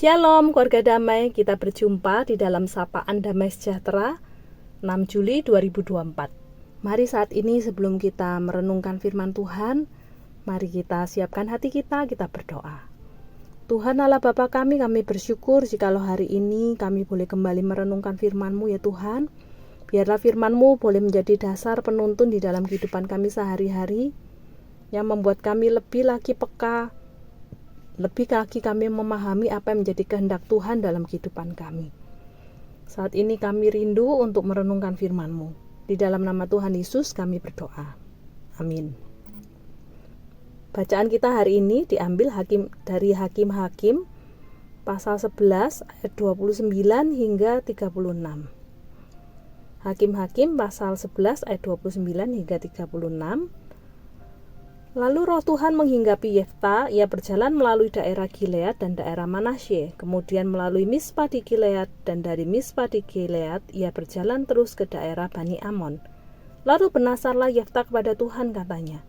Shalom keluarga damai, kita berjumpa di dalam Sapaan Damai Sejahtera 6 Juli 2024. Mari saat ini sebelum kita merenungkan firman Tuhan, mari kita siapkan hati kita berdoa. Tuhan Allah Bapa kami bersyukur jikalau hari ini kami boleh kembali merenungkan firman-Mu ya Tuhan. Biarlah firman-Mu boleh menjadi dasar penuntun di dalam kehidupan kami sehari-hari, yang membuat kami lebih lagi peka, lebih lagi kami memahami apa yang menjadi kehendak Tuhan dalam kehidupan kami. Saat ini kami rindu untuk merenungkan firman-Mu. Di dalam nama Tuhan Yesus kami berdoa. Amin. Bacaan kita hari ini diambil dari Hakim-Hakim pasal 11 ayat 29 hingga 36. Hakim-Hakim pasal 11 ayat 29 hingga 36. Lalu roh Tuhan menghinggapi Yefta, ia berjalan melalui daerah Gilead dan daerah Manasye, kemudian melalui Mispa di Gilead, dan dari Mispa di Gilead ia berjalan terus ke daerah Bani Amon. Lalu bernasarlah Yefta kepada Tuhan, katanya,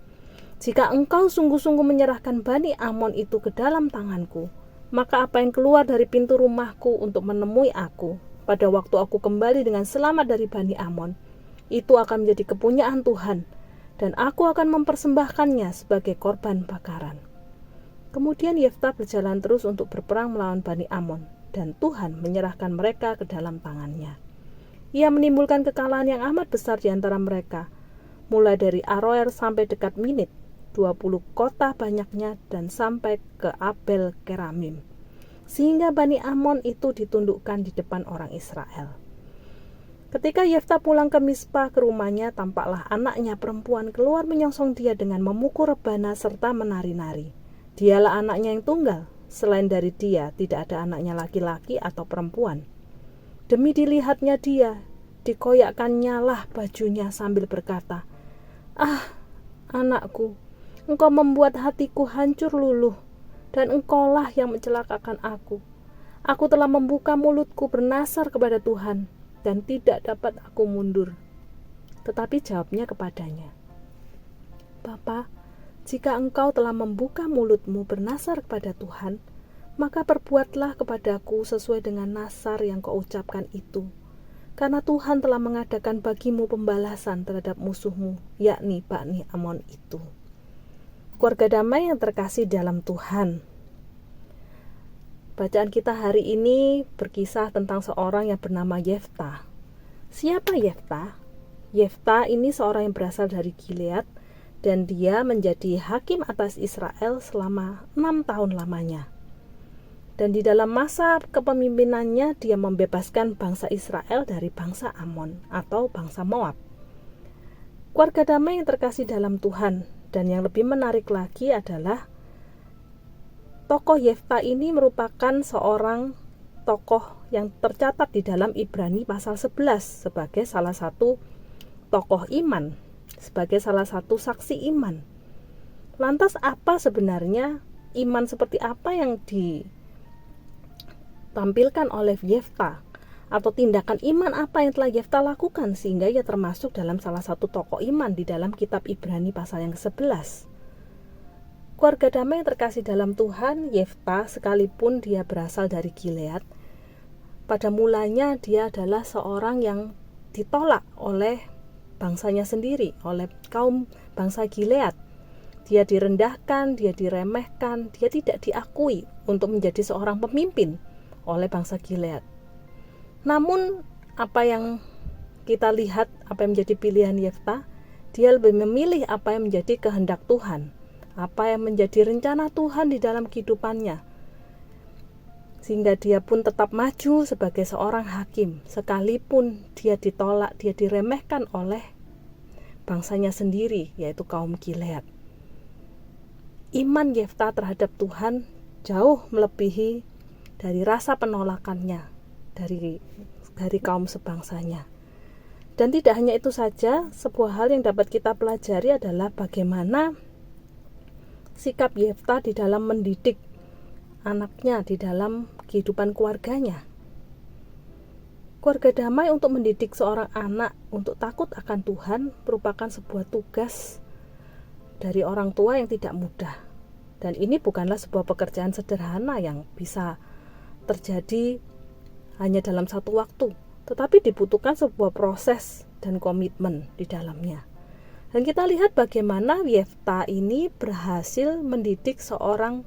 "Jika engkau sungguh-sungguh menyerahkan Bani Amon itu ke dalam tanganku, maka apa yang keluar dari pintu rumahku untuk menemui aku, pada waktu aku kembali dengan selamat dari Bani Amon, itu akan menjadi kepunyaan Tuhan, dan aku akan mempersembahkannya sebagai korban bakaran." Kemudian Yefta berjalan terus untuk berperang melawan Bani Amon, dan Tuhan menyerahkan mereka ke dalam tangannya. Ia menimbulkan kekalahan yang amat besar di antara mereka, mulai dari Aroer sampai dekat Minit, 20 kota banyaknya, dan sampai ke Abel Keramim, sehingga Bani Amon itu ditundukkan di depan orang Israel. Ketika Yefta pulang ke Mispa ke rumahnya, tampaklah anaknya perempuan keluar menyongsong dia dengan memukul rebana serta menari-nari. Dialah anaknya yang tunggal, selain dari dia tidak ada anaknya laki-laki atau perempuan. Demi dilihatnya dia, dikoyakkannya lah bajunya sambil berkata, "Ah, anakku, engkau membuat hatiku hancur luluh, dan engkaulah yang mencelakakan aku. Aku telah membuka mulutku bernasar kepada Tuhan, dan tidak dapat aku mundur." Tetapi jawabnya kepadanya, "Bapa, jika engkau telah membuka mulutmu bernasar kepada Tuhan, maka perbuatlah kepadaku sesuai dengan nasar yang kau ucapkan itu. Karena Tuhan telah mengadakan bagimu pembalasan terhadap musuhmu, yakni Bani Amon itu." Keluarga damai yang terkasih dalam Tuhan, bacaan kita hari ini berkisah tentang seorang yang bernama Yefta. Siapa Yefta? Yefta ini seorang yang berasal dari Gilead, dan dia menjadi hakim atas Israel selama 6 tahun lamanya. Dan di dalam masa kepemimpinannya, dia membebaskan bangsa Israel dari bangsa Amon atau bangsa Moab. Keluarga damai yang terkasih dalam Tuhan, dan yang lebih menarik lagi adalah tokoh Yefta ini merupakan seorang tokoh yang tercatat di dalam Ibrani pasal 11 sebagai salah satu tokoh iman, sebagai salah satu saksi iman. Lantas apa sebenarnya iman seperti apa yang ditampilkan oleh Yefta, atau tindakan iman apa yang telah Yefta lakukan sehingga ia termasuk dalam salah satu tokoh iman di dalam kitab Ibrani pasal yang ke-11. Keluarga damai yang terkasih dalam Tuhan, Yefta sekalipun dia berasal dari Gilead, pada mulanya dia adalah seorang yang ditolak oleh bangsanya sendiri, oleh kaum bangsa Gilead. Dia direndahkan, dia diremehkan, dia tidak diakui untuk menjadi seorang pemimpin oleh bangsa Gilead. Namun apa yang kita lihat, apa yang menjadi pilihan Yefta, dia lebih memilih apa yang menjadi kehendak Tuhan, apa yang menjadi rencana Tuhan di dalam kehidupannya, sehingga dia pun tetap maju sebagai seorang hakim, sekalipun dia ditolak, dia diremehkan oleh bangsanya sendiri, yaitu kaum Gilead. Iman Yefta terhadap Tuhan jauh melebihi dari rasa penolakannya dari kaum sebangsanya. Dan tidak hanya itu saja, sebuah hal yang dapat kita pelajari adalah bagaimana sikap Yefta di dalam mendidik anaknya, di dalam kehidupan keluarganya. Keluarga damai untuk mendidik seorang anak untuk takut akan Tuhan merupakan sebuah tugas dari orang tua yang tidak mudah. Dan ini bukanlah sebuah pekerjaan sederhana yang bisa terjadi hanya dalam satu waktu, tetapi dibutuhkan sebuah proses dan komitmen di dalamnya. Dan kita lihat bagaimana Yefta ini berhasil mendidik seorang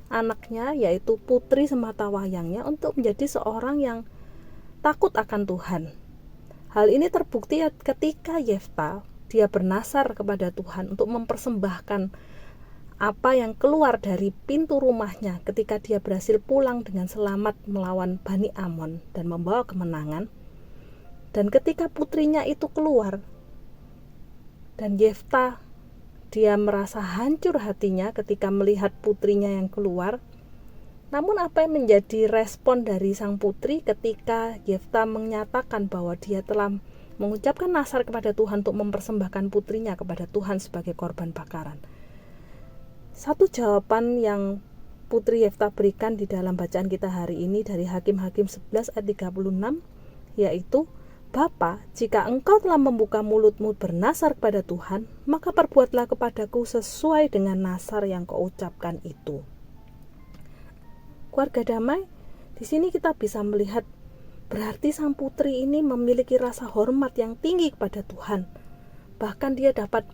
anaknya, yaitu putri sematawayangnya, untuk menjadi seorang yang takut akan Tuhan. Hal ini terbukti ketika Yefta dia bernasar kepada Tuhan untuk mempersembahkan apa yang keluar dari pintu rumahnya ketika dia berhasil pulang dengan selamat melawan Bani Amon dan membawa kemenangan. Dan ketika putrinya itu keluar, dan Yefta dia merasa hancur hatinya ketika melihat putrinya yang keluar. Namun apa yang menjadi respon dari sang putri ketika Yefta menyatakan bahwa dia telah mengucapkan nazar kepada Tuhan untuk mempersembahkan putrinya kepada Tuhan sebagai korban bakaran? Satu jawaban yang putri Yefta berikan di dalam bacaan kita hari ini dari Hakim-Hakim 11 ayat 36, yaitu, Bapa, jika engkau telah membuka mulutmu bernasar kepada Tuhan, maka perbuatlah kepadaku sesuai dengan nasar yang kau ucapkan itu. Keluarga damai, di sini kita bisa melihat berarti sang putri ini memiliki rasa hormat yang tinggi kepada Tuhan. Bahkan dia dapat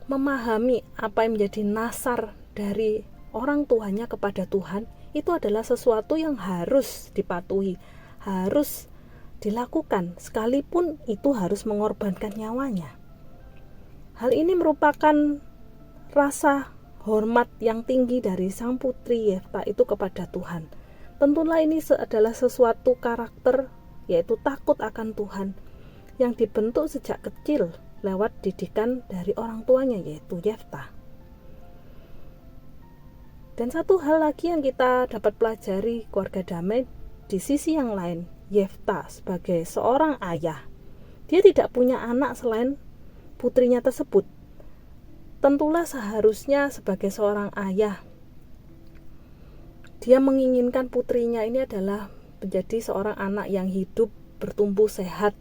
memahami apa yang menjadi nasar dari orang tuanya kepada Tuhan. Itu adalah sesuatu yang harus dipatuhi, harus dilakukan, sekalipun itu harus mengorbankan nyawanya. Hal ini merupakan rasa hormat yang tinggi dari sang putri Yefta itu kepada Tuhan. Tentulah ini adalah sesuatu karakter, yaitu takut akan Tuhan, yang dibentuk sejak kecil lewat didikan dari orang tuanya, yaitu Yefta. Dan satu hal lagi yang kita dapat pelajari, keluarga damai, di sisi yang lain, Yefta sebagai seorang ayah, dia tidak punya anak selain putrinya tersebut. Tentulah seharusnya sebagai seorang ayah, dia menginginkan putrinya ini adalah menjadi seorang anak yang hidup, bertumbuh sehat,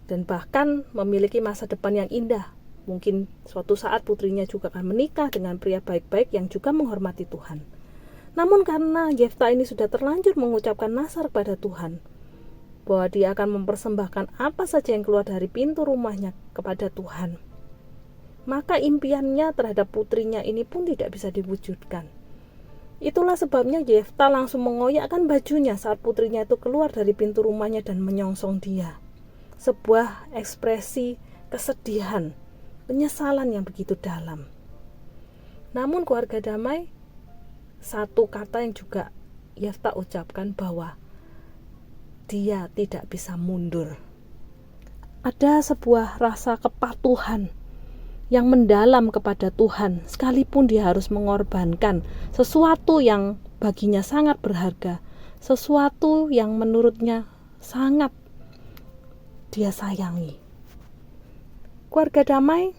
dan bahkan memiliki masa depan yang indah. Mungkin suatu saat putrinya juga akan menikah dengan pria baik-baik yang juga menghormati Tuhan. Namun karena Yefta ini sudah terlanjur mengucapkan nazar pada Tuhan, bahwa dia akan mempersembahkan apa saja yang keluar dari pintu rumahnya kepada Tuhan, maka impiannya terhadap putrinya ini pun tidak bisa diwujudkan. Itulah sebabnya Yefta langsung mengoyakkan bajunya saat putrinya itu keluar dari pintu rumahnya dan menyongsong dia. Sebuah ekspresi kesedihan, penyesalan yang begitu dalam. Namun keluarga damai, satu kata yang juga Yefta ucapkan bahwa dia tidak bisa mundur. Ada sebuah rasa kepatuhan yang mendalam kepada Tuhan, sekalipun dia harus mengorbankan sesuatu yang baginya sangat berharga, sesuatu yang menurutnya sangat dia sayangi. Keluarga damai,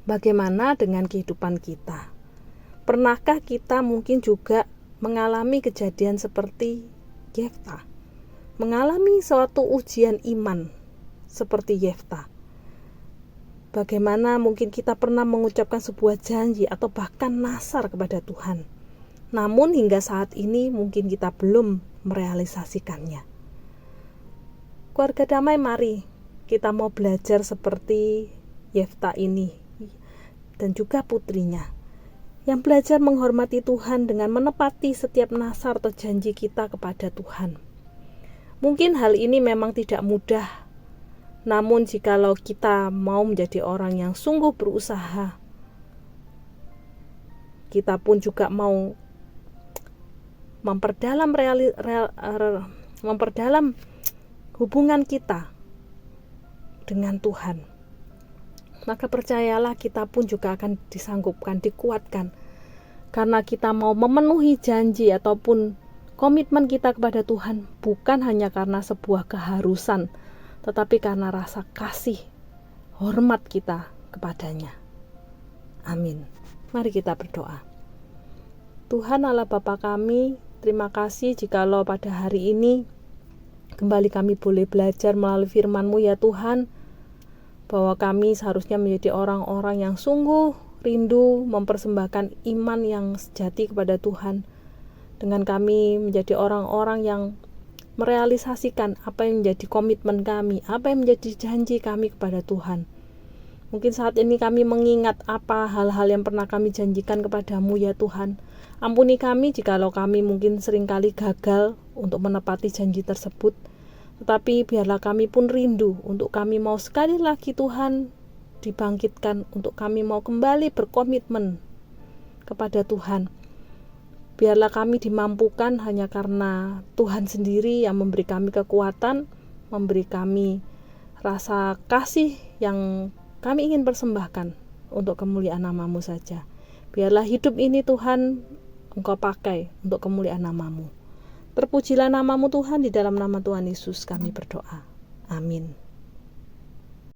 bagaimana dengan kehidupan kita? Pernahkah kita mungkin juga mengalami kejadian seperti Yefta? Mengalami suatu ujian iman seperti Yefta. Bagaimana mungkin kita pernah mengucapkan sebuah janji atau bahkan nazar kepada Tuhan, namun hingga saat ini mungkin kita belum merealisasikannya. Keluarga damai, mari kita mau belajar seperti Yefta ini dan juga putrinya, yang belajar menghormati Tuhan dengan menepati setiap nazar atau janji kita kepada Tuhan. Mungkin hal ini memang tidak mudah, namun jikalau kita mau menjadi orang yang sungguh berusaha, kita pun juga mau memperdalam hubungan kita dengan Tuhan, maka percayalah kita pun juga akan disanggupkan, dikuatkan, karena kita mau memenuhi janji ataupun komitmen kita kepada Tuhan, bukan hanya karena sebuah keharusan, tetapi karena rasa kasih, hormat kita kepadanya. Amin. Mari kita berdoa. Tuhan Allah Bapa kami, terima kasih jikalau pada hari ini kembali kami boleh belajar melalui firman-Mu ya Tuhan, bahwa kami seharusnya menjadi orang-orang yang sungguh rindu mempersembahkan iman yang sejati kepada Tuhan, dengan kami menjadi orang-orang yang merealisasikan apa yang menjadi komitmen kami, apa yang menjadi janji kami kepada Tuhan. Mungkin saat ini kami mengingat apa hal-hal yang pernah kami janjikan kepadamu ya Tuhan. Ampuni kami jikalau kami mungkin seringkali gagal untuk menepati janji tersebut. Tetapi biarlah kami pun rindu untuk kami mau sekali lagi Tuhan dibangkitkan, untuk kami mau kembali berkomitmen kepada Tuhan. Biarlah kami dimampukan hanya karena Tuhan sendiri yang memberi kami kekuatan, memberi kami rasa kasih yang kami ingin persembahkan untuk kemuliaan nama-Mu saja. Biarlah hidup ini Tuhan Engkau pakai untuk kemuliaan nama-Mu. Terpujilah nama-Mu Tuhan, di dalam nama Tuhan Yesus kami berdoa. Amin.